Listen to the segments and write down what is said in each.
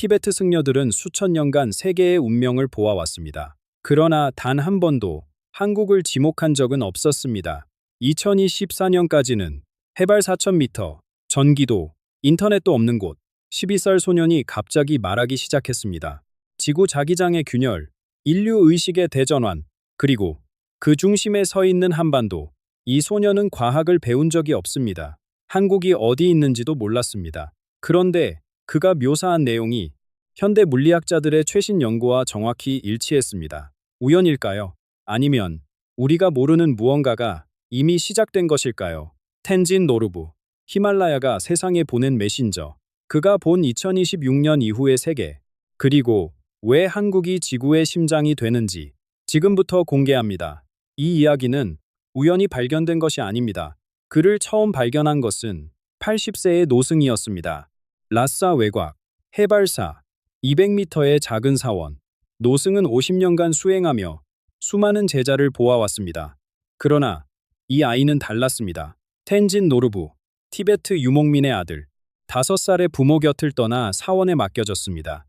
티베트 승려들은 수천 년간 세계의 운명을 보아왔습니다. 그러나 단 한 번도 한국을 지목한 적은 없었습니다. 2024년까지는 해발 4,000m, 전기도, 인터넷도 없는 곳, 12살 소년이 갑자기 말하기 시작했습니다. 지구 자기장의 균열, 인류 의식의 대전환, 그리고 그 중심에 서 있는 한반도. 이 소년은 과학을 배운 적이 없습니다. 한국이 어디 있는지도 몰랐습니다. 그런데 그가 묘사한 내용이 현대 물리학자들의 최신 연구와 정확히 일치했습니다. 우연일까요? 아니면 우리가 모르는 무언가가 이미 시작된 것일까요? 텐진 노르부, 히말라야가 세상에 보낸 메신저. 그가 본 2026년 이후의 세계, 그리고 왜 한국이 지구의 심장이 되는지 지금부터 공개합니다. 이 이야기는 우연히 발견된 것이 아닙니다. 그를 처음 발견한 것은 80세의 노승이었습니다. 라싸 외곽, 해발사, 200m의 작은 사원. 노승은 50년간 수행하며 수많은 제자를 보아왔습니다. 그러나 이 아이는 달랐습니다. 텐진 노르부, 티베트 유목민의 아들. 5살의 부모 곁을 떠나 사원에 맡겨졌습니다.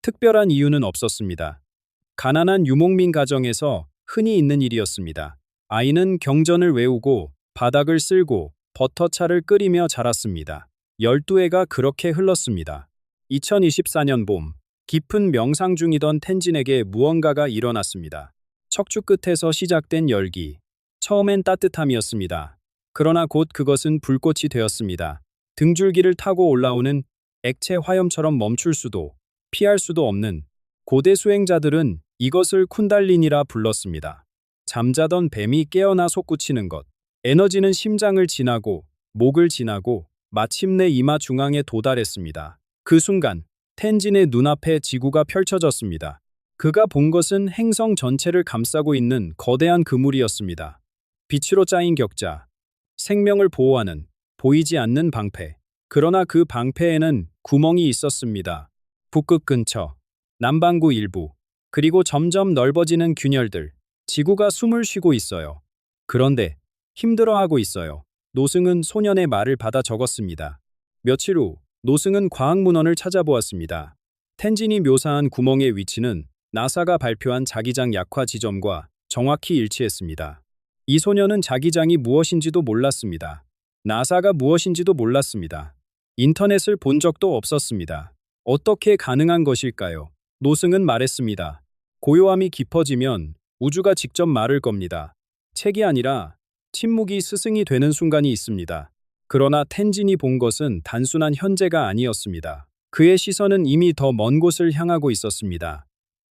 특별한 이유는 없었습니다. 가난한 유목민 가정에서 흔히 있는 일이었습니다. 아이는 경전을 외우고 바닥을 쓸고 버터차를 끓이며 자랐습니다. 12해가 그렇게 흘렀습니다. 2024년 봄, 깊은 명상 중이던 텐진에게 무언가가 일어났습니다. 척추 끝에서 시작된 열기. 처음엔 따뜻함이었습니다. 그러나 곧 그것은 불꽃이 되었습니다. 등줄기를 타고 올라오는 액체 화염처럼 멈출 수도, 피할 수도 없는. 고대 수행자들은 이것을 쿤달리니라 불렀습니다. 잠자던 뱀이 깨어나 솟구치는 것. 에너지는 심장을 지나고 목을 지나고 마침내 이마 중앙에 도달했습니다. 그 순간 텐진의 눈앞에 지구가 펼쳐졌습니다. 그가 본 것은 행성 전체를 감싸고 있는 거대한 그물이었습니다. 빛으로 짜인 격자, 생명을 보호하는 보이지 않는 방패. 그러나 그 방패에는 구멍이 있었습니다. 북극 근처, 남반구 일부, 그리고 점점 넓어지는 균열들. 지구가 숨을 쉬고 있어요. 그런데 힘들어하고 있어요. 노승은 소년의 말을 받아 적었습니다. 며칠 후 노승은 과학문헌을 찾아보았습니다. 텐진이 묘사한 구멍의 위치는 나사가 발표한 자기장 약화 지점과 정확히 일치했습니다. 이 소년은 자기장이 무엇인지도 몰랐습니다. 나사가 무엇인지도 몰랐습니다. 인터넷을 본 적도 없었습니다. 어떻게 가능한 것일까요? 노승은 말했습니다. 고요함이 깊어지면 우주가 직접 말을 겁니다. 책이 아니라 침묵이 스승이 되는 순간이 있습니다. 그러나 텐진이 본 것은 단순한 현재가 아니었습니다. 그의 시선은 이미 더 먼 곳을 향하고 있었습니다.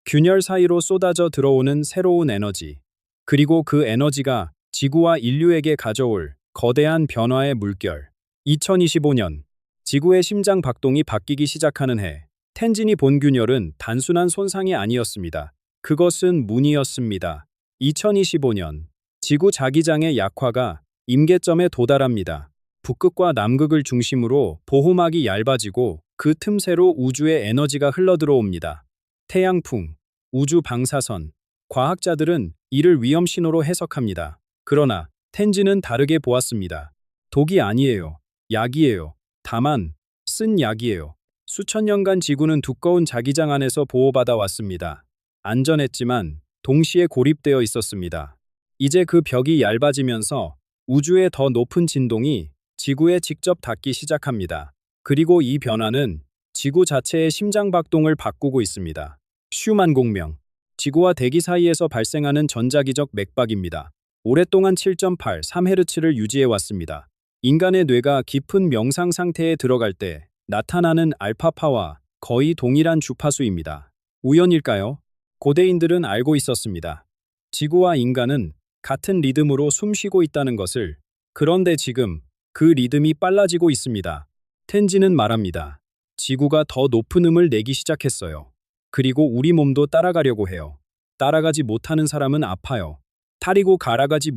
균열 사이로 쏟아져 들어오는 새로운 에너지. 그리고 그 에너지가 지구와 인류에게 가져올 거대한 변화의 물결. 2025년, 지구의 심장 박동이 바뀌기 시작하는 해. 텐진이 본 균열은 단순한 손상이 아니었습니다. 그것은 문이었습니다. 2025년, 지구 자기장의 약화가 임계점에 도달합니다. 북극과 남극을 중심으로 보호막이 얇아지고 그 틈새로 우주의 에너지가 흘러들어옵니다. 태양풍, 우주 방사선. 과학자들은 이를 위험 신호로 해석합니다. 그러나 텐진은 다르게 보았습니다. 독이 아니에요. 약이에요. 다만 쓴 약이에요. 수천 년간 지구는 두꺼운 자기장 안에서 보호받아 왔습니다. 안전했지만 동시에 고립되어 있었습니다. 이제 그 벽이 얇아지면서 우주의 더 높은 진동이 지구에 직접 닿기 시작합니다. 그리고 이 변화는 지구 자체의 심장박동을 바꾸고 있습니다. 슈만 공명, 지구와 대기 사이에서 발생하는 전자기적 맥박입니다. 오랫동안 7.83Hz를 유지해왔습니다. 인간의 뇌가 깊은 명상 상태에 들어갈 때 나타나는 알파파와 거의 동일한 주파수입니다. 우연일까요? 고대인들은 알고 있었습니다. 지구와 인간은 같은 리듬으로 숨쉬고 있다는 것을. 그런데 지금 그 리듬이 빨라지고 있습니다. 텐진은 말합니다. 지구가 더 높은 음을 내기 시작했어요. 그리고 우리 몸도 따라가려고 해요. 따라가지 못하는 사람은 아파요. 타리고 가라가지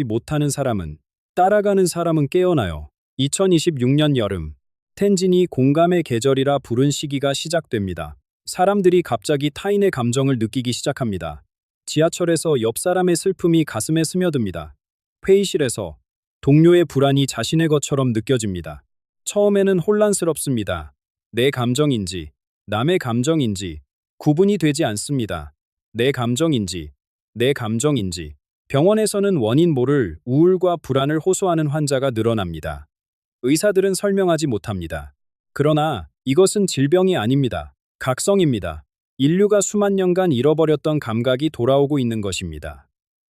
못하는 사람은, 따라가는 사람은 깨어나요. 2026년 여름, 텐진이 공감의 계절이라 부른 시기가 시작됩니다. 사람들이 갑자기 타인의 감정을 느끼기 시작합니다. 지하철에서 옆 사람의 슬픔이 가슴에 스며듭니다. 회의실에서 동료의 불안이 자신의 것처럼 느껴집니다. 처음에는 혼란스럽습니다. 내 감정인지, 남의 감정인지 구분이 되지 않습니다. 내 감정인지, 내 감정인지. 병원에서는 원인 모를 우울과 불안을 호소하는 환자가 늘어납니다. 의사들은 설명하지 못합니다. 그러나 이것은 질병이 아닙니다. 각성입니다. 인류가 수만 년간 잃어버렸던 감각이 돌아오고 있는 것입니다.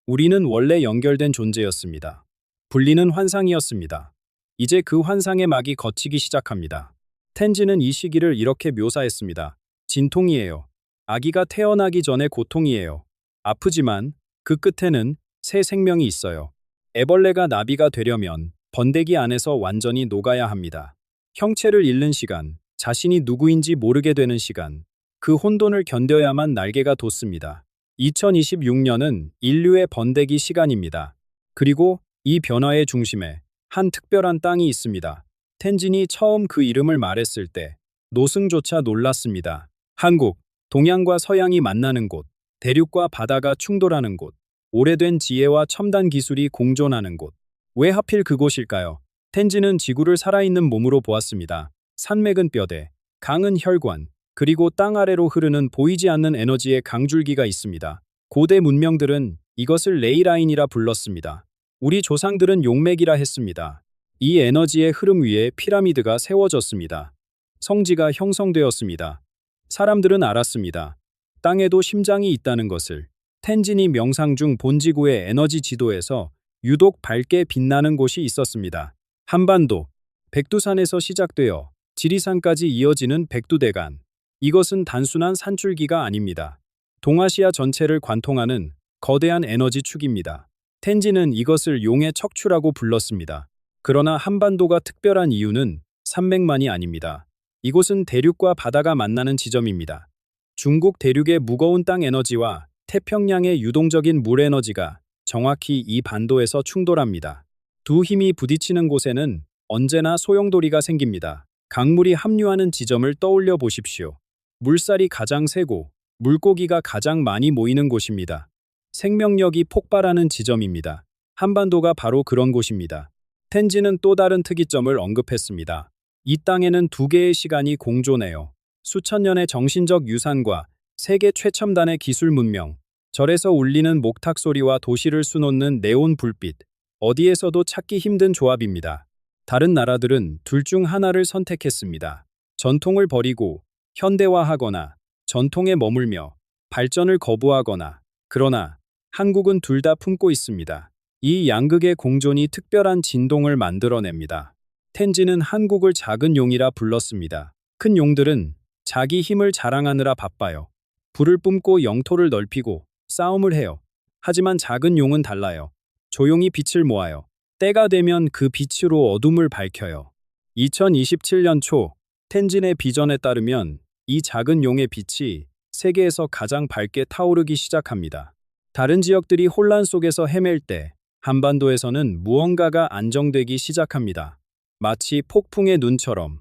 우리는 원래 연결된 존재였습니다. 분리는 환상이었습니다. 이제 그 환상의 막이 걷히기 시작합니다. 텐지는 이 시기를 이렇게 묘사했습니다. 진통이에요. 아기가 태어나기 전에 고통이에요. 아프지만 그 끝에는 새 생명이 있어요. 애벌레가 나비가 되려면 번데기 안에서 완전히 녹아야 합니다. 형체를 잃는 시간, 자신이 누구인지 모르게 되는 시간, 그 혼돈을 견뎌야만 날개가 돋습니다. 2026년은 인류의 번데기 시간입니다. 그리고 이 변화의 중심에 한 특별한 땅이 있습니다. 텐진이 처음 그 이름을 말했을 때 노승조차 놀랐습니다. 한국, 동양과 서양이 만나는 곳, 대륙과 바다가 충돌하는 곳, 오래된 지혜와 첨단 기술이 공존하는 곳. 왜 하필 그곳일까요? 텐진은 지구를 살아있는 몸으로 보았습니다. 산맥은 뼈대, 강은 혈관, 그리고 땅 아래로 흐르는 보이지 않는 에너지의 강줄기가 있습니다. 고대 문명들은 이것을 레이라인이라 불렀습니다. 우리 조상들은 용맥이라 했습니다. 이 에너지의 흐름 위에 피라미드가 세워졌습니다. 성지가 형성되었습니다. 사람들은 알았습니다. 땅에도 심장이 있다는 것을. 텐진이 명상 중 본지구의 에너지 지도에서 유독 밝게 빛나는 곳이 있었습니다. 한반도, 백두산에서 시작되어 지리산까지 이어지는 백두대간. 이것은 단순한 산줄기가 아닙니다. 동아시아 전체를 관통하는 거대한 에너지 축입니다. 텐진은 이것을 용의 척추라고 불렀습니다. 그러나 한반도가 특별한 이유는 산맥만이 아닙니다. 이곳은 대륙과 바다가 만나는 지점입니다. 중국 대륙의 무거운 땅 에너지와 태평양의 유동적인 물 에너지가 정확히 이 반도에서 충돌합니다. 두 힘이 부딪히는 곳에는 언제나 소용돌이가 생깁니다. 강물이 합류하는 지점을 떠올려 보십시오. 물살이 가장 세고 물고기가 가장 많이 모이는 곳입니다. 생명력이 폭발하는 지점입니다. 한반도가 바로 그런 곳입니다. 텐진은 또 다른 특이점을 언급했습니다. 이 땅에는 두 개의 시간이 공존해요. 수천 년의 정신적 유산과 세계 최첨단의 기술 문명, 절에서 울리는 목탁 소리와 도시를 수놓는 네온 불빛, 어디에서도 찾기 힘든 조합입니다. 다른 나라들은 둘 중 하나를 선택했습니다. 전통을 버리고 현대화하거나 전통에 머물며 발전을 거부하거나. 그러나 한국은 둘 다 품고 있습니다. 이 양극의 공존이 특별한 진동을 만들어냅니다. 텐진은 한국을 작은 용이라 불렀습니다. 큰 용들은 자기 힘을 자랑하느라 바빠요. 불을 뿜고 영토를 넓히고 싸움을 해요. 하지만 작은 용은 달라요. 조용히 빛을 모아요. 때가 되면 그 빛으로 어둠을 밝혀요. 2027년 초 텐진의 비전에 따르면 이 작은 용의 빛이 세계에서 가장 밝게 타오르기 시작합니다. 다른 지역들이 혼란 속에서 헤맬 때 한반도에서는 무언가가 안정되기 시작합니다. 마치 폭풍의 눈처럼.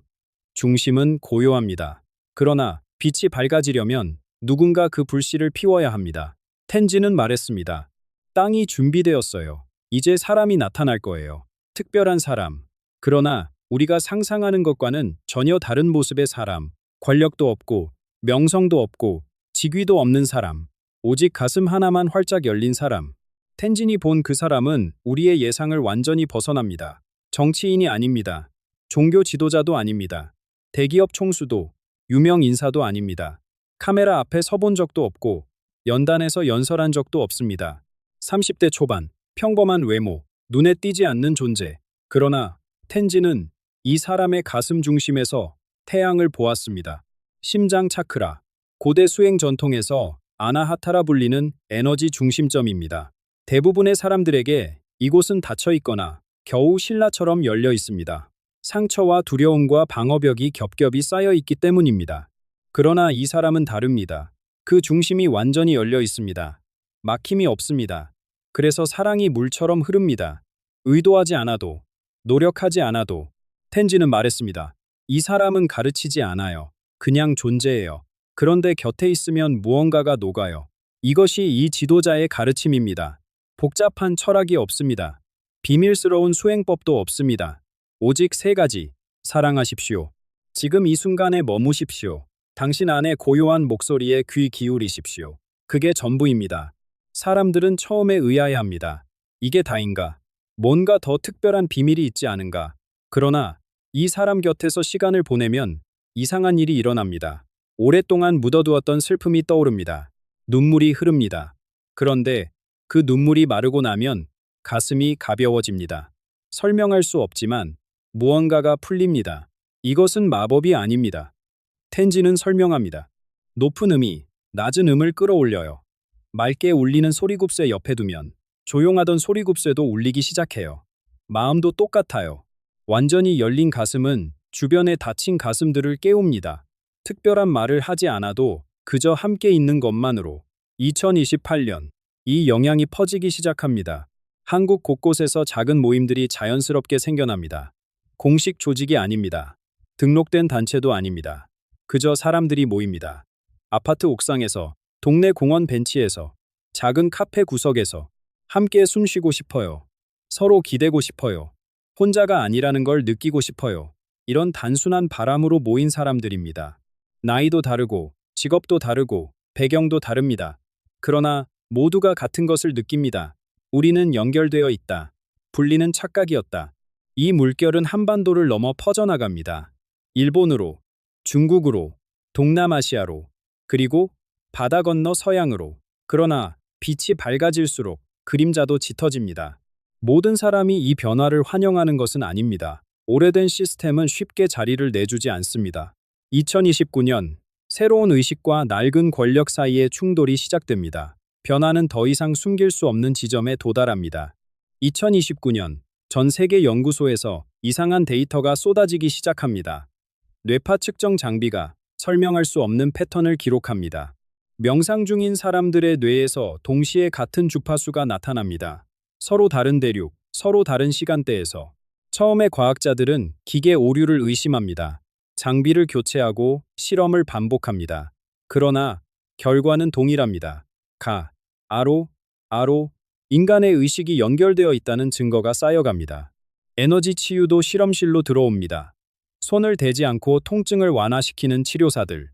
중심은 고요합니다. 그러나 빛이 밝아지려면 누군가 그 불씨를 피워야 합니다. 텐진은 말했습니다. 땅이 준비되었어요. 이제 사람이 나타날 거예요. 특별한 사람. 그러나 우리가 상상하는 것과는 전혀 다른 모습의 사람. 권력도 없고 명성도 없고 직위도 없는 사람. 오직 가슴 하나만 활짝 열린 사람. 텐진이 본 그 사람은 우리의 예상을 완전히 벗어납니다. 정치인이 아닙니다. 종교 지도자도 아닙니다. 대기업 총수도, 유명 인사도 아닙니다. 카메라 앞에 서본 적도 없고 연단에서 연설한 적도 없습니다. 30대 초반, 평범한 외모, 눈에 띄지 않는 존재. 그러나 텐진은 이 사람의 가슴 중심에서 태양을 보았습니다. 심장 차크라, 고대 수행 전통에서 아나하타라 불리는 에너지 중심점입니다. 대부분의 사람들에게 이곳은 닫혀 있거나 겨우 신라처럼 열려 있습니다. 상처와 두려움과 방어벽이 겹겹이 쌓여 있기 때문입니다. 그러나 이 사람은 다릅니다. 그 중심이 완전히 열려 있습니다. 막힘이 없습니다. 그래서 사랑이 물처럼 흐릅니다. 의도하지 않아도, 노력하지 않아도. 텐진은 말했습니다. 이 사람은 가르치지 않아요. 그냥 존재해요. 그런데 곁에 있으면 무언가가 녹아요. 이것이 이 지도자의 가르침입니다. 복잡한 철학이 없습니다. 비밀스러운 수행법도 없습니다. 오직 세 가지. 사랑하십시오. 지금 이 순간에 머무십시오. 당신 안의 고요한 목소리에 귀 기울이십시오. 그게 전부입니다. 사람들은 처음에 의아해합니다. 이게 다인가? 뭔가 더 특별한 비밀이 있지 않은가? 그러나 이 사람 곁에서 시간을 보내면 이상한 일이 일어납니다. 오랫동안 묻어두었던 슬픔이 떠오릅니다. 눈물이 흐릅니다. 그런데 그 눈물이 마르고 나면 가슴이 가벼워집니다. 설명할 수 없지만 무언가가 풀립니다. 이것은 마법이 아닙니다. 텐지는 설명합니다. 높은 음이 낮은 음을 끌어올려요. 맑게 울리는 소리굽쇠 옆에 두면 조용하던 소리굽쇠도 울리기 시작해요. 마음도 똑같아요. 완전히 열린 가슴은 주변에 닫힌 가슴들을 깨웁니다. 특별한 말을 하지 않아도 그저 함께 있는 것만으로 2028년 이 영향이 퍼지기 시작합니다. 한국 곳곳에서 작은 모임들이 자연스럽게 생겨납니다. 공식 조직이 아닙니다. 등록된 단체도 아닙니다. 그저 사람들이 모입니다. 아파트 옥상에서, 동네 공원 벤치에서, 작은 카페 구석에서 함께 숨쉬고 싶어요. 서로 기대고 싶어요. 혼자가 아니라는 걸 느끼고 싶어요. 이런 단순한 바람으로 모인 사람들입니다. 나이도 다르고, 직업도 다르고, 배경도 다릅니다. 그러나 모두가 같은 것을 느낍니다. 우리는 연결되어 있다. 분리는 착각이었다. 이 물결은 한반도를 넘어 퍼져나갑니다. 일본으로, 중국으로, 동남아시아로, 그리고 바다 건너 서양으로. 그러나 빛이 밝아질수록 그림자도 짙어집니다. 모든 사람이 이 변화를 환영하는 것은 아닙니다. 오래된 시스템은 쉽게 자리를 내주지 않습니다. 2029년, 새로운 의식과 낡은 권력 사이의 충돌이 시작됩니다. 변화는 더 이상 숨길 수 없는 지점에 도달합니다. 2029년, 전 세계 연구소에서 이상한 데이터가 쏟아지기 시작합니다. 뇌파 측정 장비가 설명할 수 없는 패턴을 기록합니다. 명상 중인 사람들의 뇌에서 동시에 같은 주파수가 나타납니다. 서로 다른 대륙, 서로 다른 시간대에서. 처음에 과학자들은 기계 오류를 의심합니다. 장비를 교체하고 실험을 반복합니다. 그러나 결과는 동일합니다. 아로, 인간의 의식이 연결되어 있다는 증거가 쌓여갑니다. 에너지 치유도 실험실로 들어옵니다. 손을 대지 않고 통증을 완화시키는 치료사들.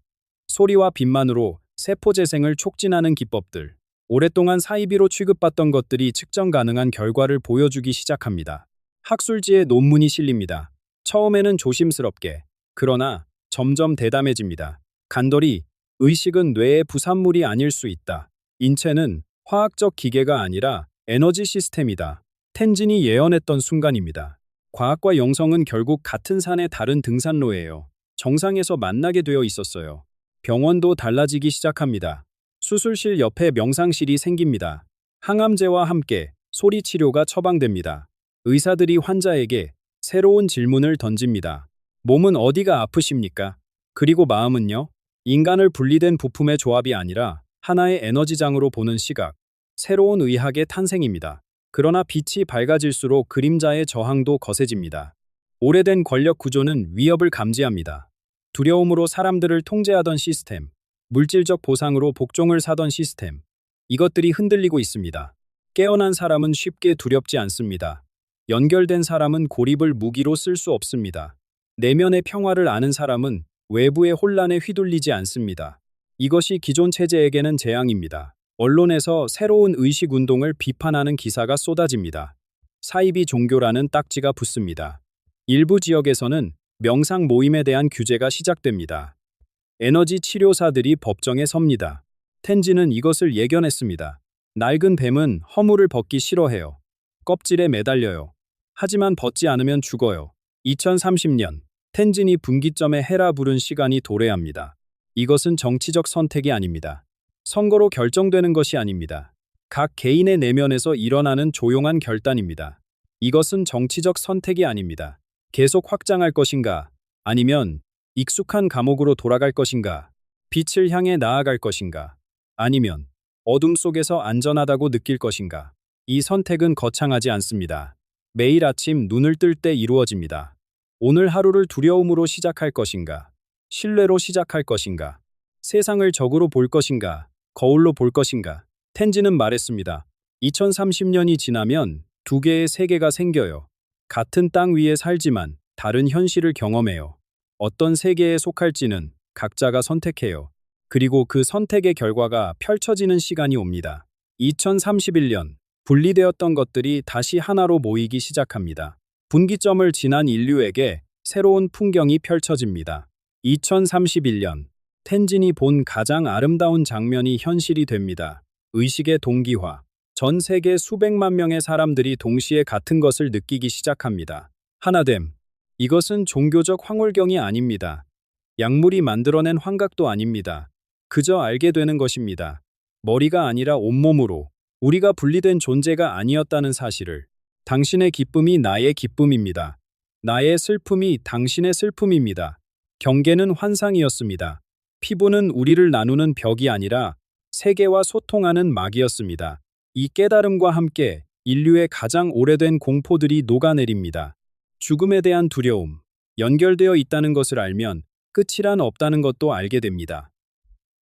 소리와 빛만으로 세포 재생을 촉진하는 기법들. 오랫동안 사이비로 취급받던 것들이 측정 가능한 결과를 보여주기 시작합니다. 학술지에 논문이 실립니다. 처음에는 조심스럽게, 그러나 점점 대담해집니다. 간돌이, 의식은 뇌의 부산물이 아닐 수 있다. 인체는 화학적 기계가 아니라 에너지 시스템이다. 텐진이 예언했던 순간입니다. 과학과 영성은 결국 같은 산의 다른 등산로예요. 정상에서 만나게 되어 있었어요. 병원도 달라지기 시작합니다. 수술실 옆에 명상실이 생깁니다. 항암제와 함께 소리 치료가 처방됩니다. 의사들이 환자에게 새로운 질문을 던집니다. 몸은 어디가 아프십니까? 그리고 마음은요? 인간을 분리된 부품의 조합이 아니라 하나의 에너지장으로 보는 시각. 새로운 의학의 탄생입니다. 그러나 빛이 밝아질수록 그림자의 저항도 거세집니다. 오래된 권력 구조는 위협을 감지합니다. 두려움으로 사람들을 통제하던 시스템, 물질적 보상으로 복종을 사던 시스템, 이것들이 흔들리고 있습니다. 깨어난 사람은 쉽게 두렵지 않습니다. 연결된 사람은 고립을 무기로 쓸 수 없습니다. 내면의 평화를 아는 사람은 외부의 혼란에 휘둘리지 않습니다. 이것이 기존 체제에게는 재앙입니다. 언론에서 새로운 의식 운동을 비판하는 기사가 쏟아집니다. 사이비 종교라는 딱지가 붙습니다. 일부 지역에서는 명상 모임에 대한 규제가 시작됩니다. 에너지 치료사들이 법정에 섭니다. 텐지는 이것을 예견했습니다. 낡은 뱀은 허물을 벗기 싫어해요. 껍질에 매달려요. 하지만 벗지 않으면 죽어요. 2030년, 텐진이 분기점에 헤라 부른 시간이 도래합니다. 이것은 정치적 선택이 아닙니다. 선거로 결정되는 것이 아닙니다. 각 개인의 내면에서 일어나는 조용한 결단입니다. 이것은 정치적 선택이 아닙니다. 계속 확장할 것인가? 아니면 익숙한 감옥으로 돌아갈 것인가? 빛을 향해 나아갈 것인가? 아니면 어둠 속에서 안전하다고 느낄 것인가? 이 선택은 거창하지 않습니다. 매일 아침 눈을 뜰 때 이루어집니다. 오늘 하루를 두려움으로 시작할 것인가? 신뢰로 시작할 것인가? 세상을 적으로 볼 것인가? 거울로 볼 것인가? 텐지는 말했습니다. 2030년이 지나면 두 개의 세계가 생겨요. 같은 땅 위에 살지만 다른 현실을 경험해요. 어떤 세계에 속할지는 각자가 선택해요. 그리고 그 선택의 결과가 펼쳐지는 시간이 옵니다. 2031년, 분리되었던 것들이 다시 하나로 모이기 시작합니다. 분기점을 지난 인류에게 새로운 풍경이 펼쳐집니다. 2031년, 텐진이 본 가장 아름다운 장면이 현실이 됩니다. 의식의 동기화. 전 세계 수백만 명의 사람들이 동시에 같은 것을 느끼기 시작합니다. 하나됨. 이것은 종교적 황홀경이 아닙니다. 약물이 만들어낸 환각도 아닙니다. 그저 알게 되는 것입니다. 머리가 아니라 온몸으로 우리가 분리된 존재가 아니었다는 사실을. 당신의 기쁨이 나의 기쁨입니다. 나의 슬픔이 당신의 슬픔입니다. 경계는 환상이었습니다. 피부는 우리를 나누는 벽이 아니라 세계와 소통하는 막이었습니다. 이 깨달음과 함께 인류의 가장 오래된 공포들이 녹아내립니다. 죽음에 대한 두려움, 연결되어 있다는 것을 알면 끝이란 없다는 것도 알게 됩니다.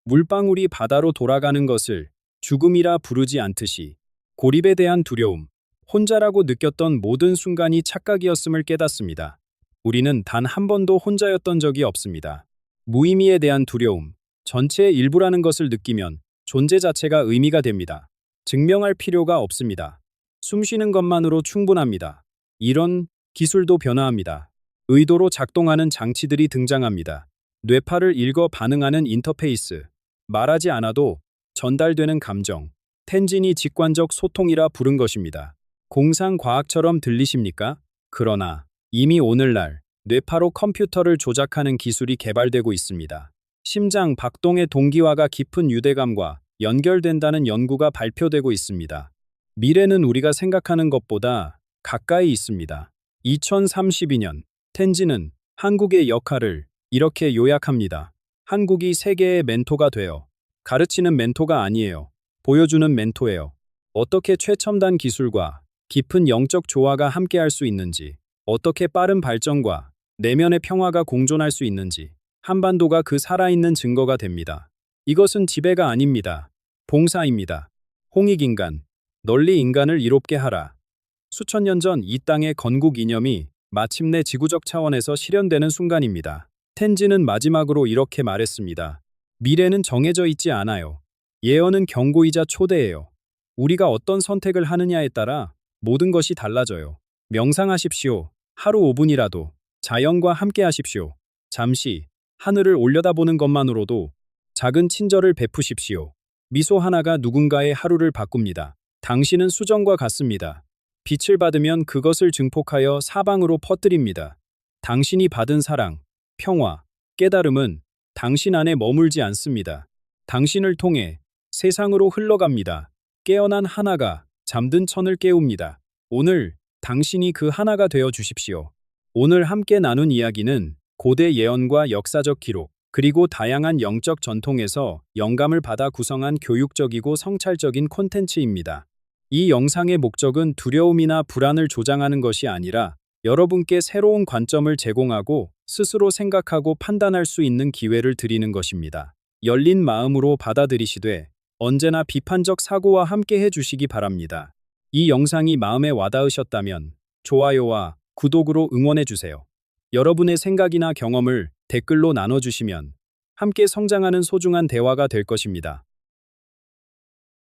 물방울이 바다로 돌아가는 것을 죽음이라 부르지 않듯이 고립에 대한 두려움, 혼자라고 느꼈던 모든 순간이 착각이었음을 깨닫습니다. 우리는 단 한 번도 혼자였던 적이 없습니다. 무의미에 대한 두려움, 전체의 일부라는 것을 느끼면 존재 자체가 의미가 됩니다. 증명할 필요가 없습니다. 숨쉬는 것만으로 충분합니다. 이런 기술도 변화합니다. 의도로 작동하는 장치들이 등장합니다. 뇌파를 읽어 반응하는 인터페이스. 말하지 않아도 전달되는 감정. 텐진이 직관적 소통이라 부른 것입니다. 공상과학처럼 들리십니까? 그러나 이미 오늘날 뇌파로 컴퓨터를 조작하는 기술이 개발되고 있습니다. 심장 박동의 동기화가 깊은 유대감과 연결된다는 연구가 발표되고 있습니다. 미래는 우리가 생각하는 것보다 가까이 있습니다. 2032년, 텐진은 한국의 역할을 이렇게 요약합니다. 한국이 세계의 멘토가 되어 가르치는 멘토가 아니에요. 보여주는 멘토예요. 어떻게 최첨단 기술과 깊은 영적 조화가 함께할 수 있는지, 어떻게 빠른 발전과 내면의 평화가 공존할 수 있는지, 한반도가 그 살아있는 증거가 됩니다. 이것은 지배가 아닙니다. 봉사입니다. 홍익인간, 널리 인간을 이롭게 하라. 수천 년 전 이 땅의 건국 이념이 마침내 지구적 차원에서 실현되는 순간입니다. 텐진은 마지막으로 이렇게 말했습니다. 미래는 정해져 있지 않아요. 예언은 경고이자 초대예요. 우리가 어떤 선택을 하느냐에 따라 모든 것이 달라져요. 명상하십시오. 하루 5분이라도 자연과 함께 하십시오. 잠시 하늘을 올려다보는 것만으로도 작은 친절을 베푸십시오. 미소 하나가 누군가의 하루를 바꿉니다. 당신은 수정과 같습니다. 빛을 받으면 그것을 증폭하여 사방으로 퍼뜨립니다. 당신이 받은 사랑, 평화, 깨달음은 당신 안에 머물지 않습니다. 당신을 통해 세상으로 흘러갑니다. 깨어난 하나가 잠든 천을 깨웁니다. 오늘 당신이 그 하나가 되어 주십시오. 오늘 함께 나눈 이야기는 고대 예언과 역사적 기록, 그리고 다양한 영적 전통에서 영감을 받아 구성한 교육적이고 성찰적인 콘텐츠입니다. 이 영상의 목적은 두려움이나 불안을 조장하는 것이 아니라 여러분께 새로운 관점을 제공하고 스스로 생각하고 판단할 수 있는 기회를 드리는 것입니다. 열린 마음으로 받아들이시되 언제나 비판적 사고와 함께 해주시기 바랍니다. 이 영상이 마음에 와닿으셨다면 좋아요와 구독으로 응원해주세요. 여러분의 생각이나 경험을 댓글로 나눠주시면 함께 성장하는 소중한 대화가 될 것입니다.